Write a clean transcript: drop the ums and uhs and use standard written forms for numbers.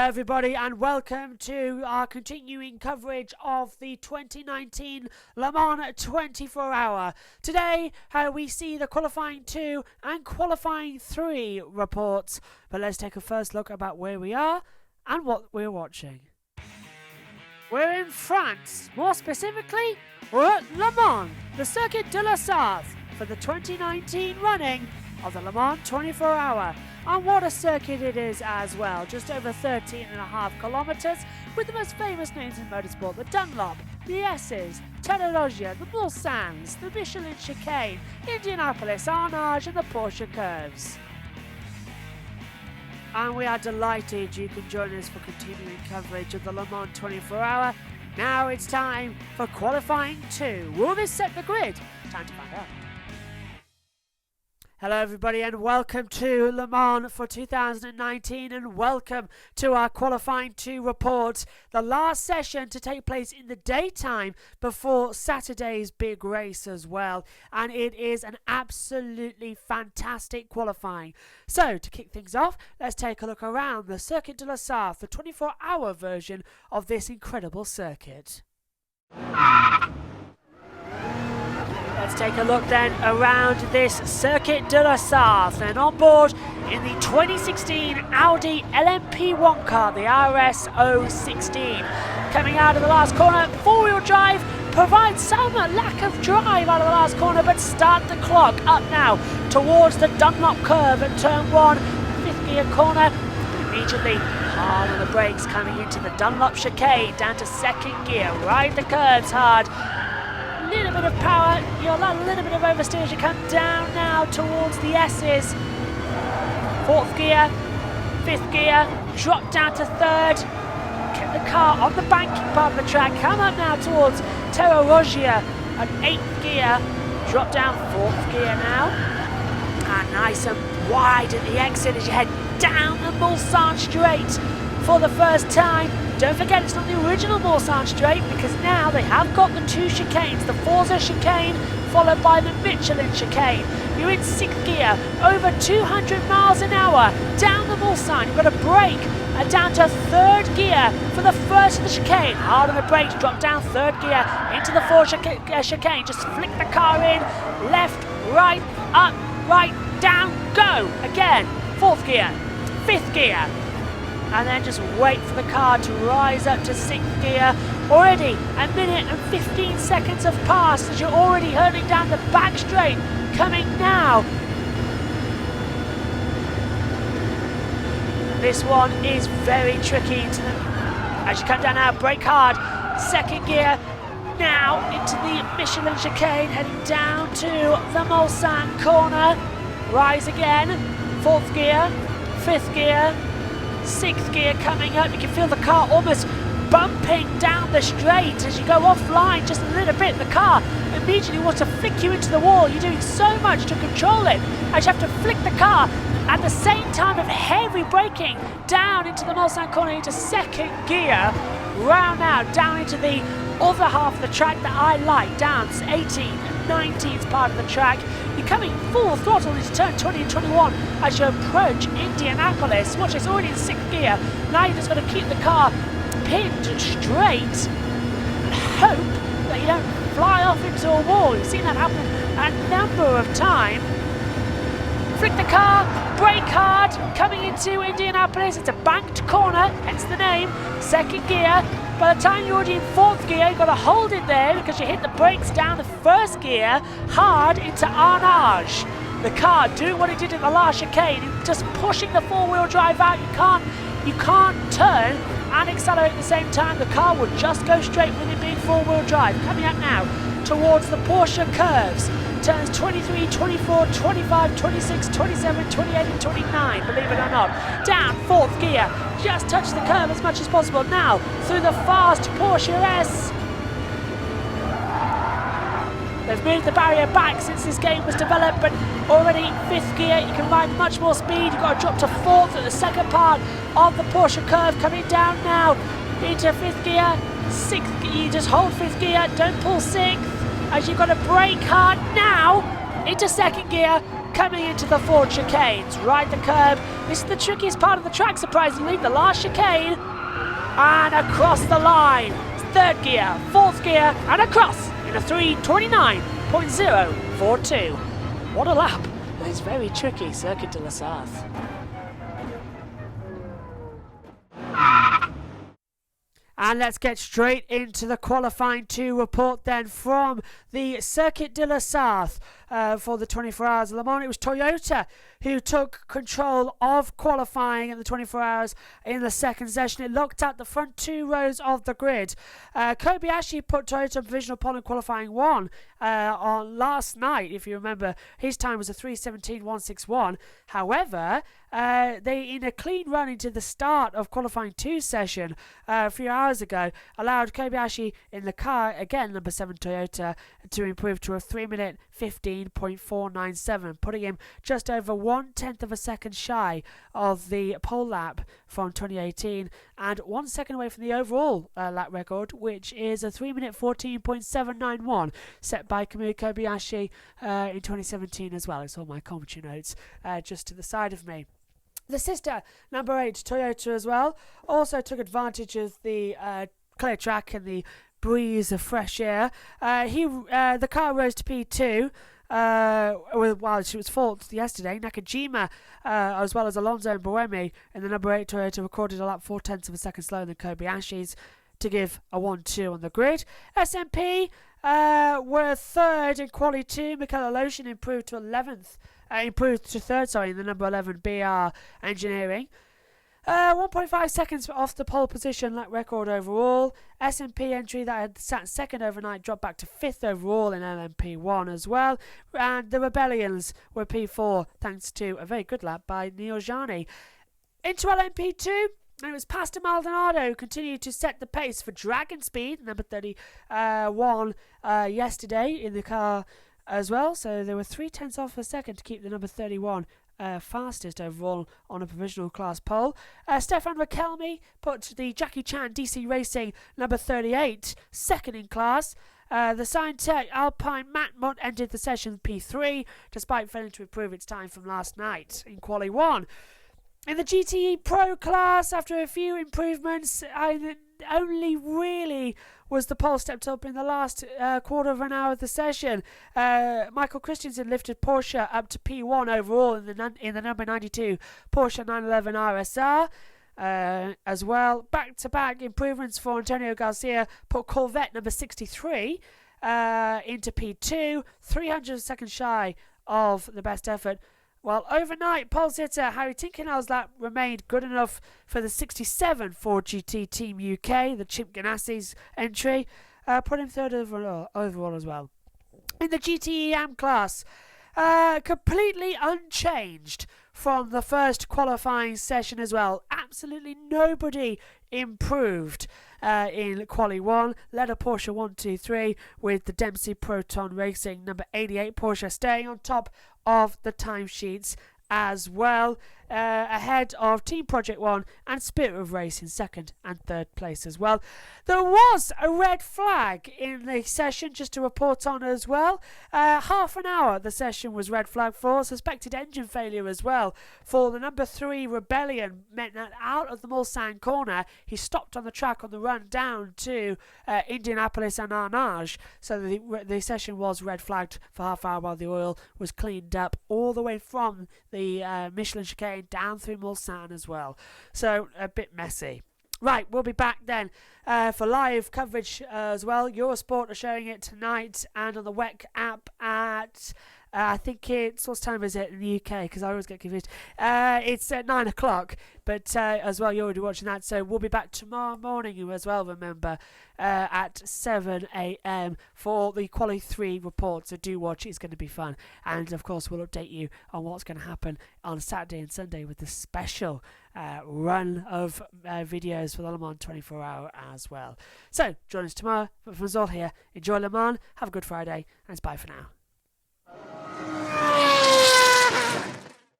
everybody, and welcome to our continuing coverage of the 2019 Le Mans 24 Hour. Today, we see the qualifying 2 and qualifying 3 reports. But let's take a first look about where we are and what we're watching. We're in France. More specifically, we're at Le Mans, the Circuit de la Sarthe, for the 2019 running of the Le Mans 24 Hour. And what a circuit it is as well, just over 13.5 kilometres, with the most famous names in motorsport: the Dunlop, the S's, Terra-Rogia, the Mulsannes, the Michelin Chicane, Indianapolis, Arnage and the Porsche Curves. And we are delighted you can join us for continuing coverage of the Le Mans 24 Hour. Now it's time for qualifying 2. Will this set the grid? Time to find out. Hello everybody and welcome to Le Mans for 2019 and welcome to our qualifying 2 report. The last session to take place in the daytime before Saturday's big race as well. And it is an absolutely fantastic qualifying. So to kick things off, let's take a look around the Circuit de la Sarthe, the 24-hour version of this incredible circuit. Let's take a look then around this Circuit de la Sarthe, and on board in the 2016 Audi LMP1 car, the RS016. Coming out of the last corner, four-wheel drive, provides some lack of drive out of the last corner, but start the clock up now towards the Dunlop curve at turn 1, 5th gear corner. Immediately hard on the brakes coming into the Dunlop chicane, down to 2nd gear, ride the curves hard. Little bit of power, you'll allow a little bit of oversteer as you come down now towards the S's. 4th gear, 5th gear, drop down to 3rd, get the car on the banking part of the track, come up now towards Terra-Rogia at 8th gear, drop down 4th gear now, and nice and wide at the exit as you head down the Mulsanne straight for the first time. Don't forget, it's not the original Mulsanne straight, because now they have got the 2 chicanes, the Forza chicane followed by the Michelin chicane. You're in 6th gear, over 200 miles an hour, down the Mulsanne. You've got a brake down to 3rd gear for the first of the chicane. Hard on the brakes, drop down 3rd gear into the Forza chicane. Just flick the car in, left, right, up, right, down, go. Again, 4th gear, 5th gear. And then just wait for the car to rise up to 6th gear. Already a minute and 15 seconds have passed as you're already hurtling down the back straight. Coming now. This one is very tricky. As you come down now, brake hard. 2nd gear. Now into the Michelin chicane, heading down to the Mulsanne corner. Rise again. 4th gear, 5th gear. 6th gear coming up. You can feel the car almost bumping down the straight as you go offline just a little bit. The car immediately wants to flick you into the wall. You're doing so much to control it as you have to flick the car at the same time of heavy braking down into the Mulsanne corner into 2nd gear. Round now down into the other half of the track that I like, down to 18th and 19th part of the track. You're coming full throttle into turn 20 and 21 as you approach Indianapolis. Watch, it's already in 6th gear. Now you just got to keep the car pinned straight and hope that you don't fly off into a wall. You've seen that happen a number of times. Flick the car, brake hard, coming into Indianapolis. It's a banked corner, hence the name, 2nd gear. By the time you're already in 4th gear, you've got to hold it there because you hit the brakes down the 1st gear, hard into Arnage. The car doing what it did in the last chicane, just pushing the 4-wheel drive out. You can't turn and accelerate at the same time. The car will just go straight with it being 4-wheel drive. Coming up now towards the Porsche curves. Turns 23, 24, 25, 26, 27, 28 and 29, believe it or not. Down 4th gear, just touch the curve as much as possible. Now through the fast Porsche S. They've moved the barrier back since this game was developed, but already 5th gear, you can ride much more speed. You've got to drop to 4th at the 2nd part of the Porsche curve. Coming down now into 5th gear, 6th gear, you just hold 5th gear, don't pull 6th. As you've got to brake hard now into 2nd gear, coming into the fourth chicanes. Ride the curb. This is the trickiest part of the track, surprisingly. The last chicane. And across the line. Third gear, fourth gear, and across in a 3:29.042. What a lap. It's very tricky, Circuit de la Sarthe. And let's get straight into the qualifying 2 report then from the Circuit de la Sarthe for the 24 Hours of Le Mans. It was Toyota who took control of qualifying in the 24 hours in the second session. It looked at the front 2 rows of the grid. Kobayashi put Toyota on provisional pole in qualifying 1 on last night, if you remember. His time was a 3:17.161. However, they, in a clean run into the start of qualifying 2 session a few hours ago, allowed Kobayashi in the car, again number 7 Toyota, to improve to a 3-minute 15.497, putting him just over 1/10 of a second shy of the pole lap from 2018 and 1 second away from the overall lap record, which is a 3-minute 14.791 set by Kamui Kobayashi in 2017 as well. It's all my commentary notes just to the side of me. The sister, number 8, Toyota as well, also took advantage of the clear track and the breeze of fresh air. The car rose to P2 while she was fourth yesterday. Nakajima, as well as Alonso and Buemi in the number 8 Toyota, recorded a lap 4/10 of a second slower than Kobayashi's to give a 1-2 on the grid. SMP were third in quali 2. Mikel Aloshin improved to 3rd, in the number 11 BR Engineering. 1.5 seconds off the pole position lap record overall. SMP entry that had sat second overnight dropped back to 5th overall in LMP1 as well. And the Rebellions were P4 thanks to a very good lap by Neel Jani. Into LMP2, and it was Pastor Maldonado who continued to set the pace for Dragon Speed, number 31 yesterday in the car as well. So there were 0.3 off a second to keep the number 31 fastest overall on a provisional class pole. Stefan Rakelmi put the Jackie Chan DC Racing number 38 second in class. The Scientech Alpine Matmut ended the session P3 despite failing to improve its time from last night in Quali 1. In the GTE Pro class, after a few improvements, only really was the pole stepped up in the last quarter of an hour of the session. Michael Christensen lifted Porsche up to P1 overall in the number 92 Porsche 911 RSR. As well, back-to-back improvements for Antonio Garcia put Corvette number 63 into P2, 300 seconds shy of the best effort. While overnight, pole sitter Harry Tinkerell's lap remained good enough for the 67 Ford GT Team UK, the Chip Ganassi's entry, put him third overall as well. In the GTE AM class, completely unchanged from the first qualifying session as well. Absolutely nobody improved in Quali 1. Led a Porsche 123 with the Dempsey Proton Racing number 88 Porsche staying on top of the timesheets as well, ahead of Team Project 1 and Spirit of Race in second and third place as well. There was a red flag in the session just to report on as well. Half an hour the session was red flag for. Suspected engine failure as well for the number 3 Rebellion, meant that out of the Mulsanne corner he stopped on the track on the run down to Indianapolis and Arnage, so the session was red flagged for half hour while the oil was cleaned up all the way from the Michelin chicane down through Mulsanne as well. So a bit messy. Right, we'll be back then for live coverage as well. Eurosport are showing it tonight and on the WEC app at I think it's, what time is it in the UK? Because I always get confused. It's at 9 o'clock, but as well, you're already watching that. So we'll be back tomorrow morning as well, remember, at 7 a.m. for the Quali 3 report. So do watch, it's going to be fun. And of course, we'll update you on what's going to happen on Saturday and Sunday with the special run of videos for the Le Mans 24 hour as well. So join us tomorrow. But from us all here, enjoy Le Mans, have a good Friday, and it's bye for now.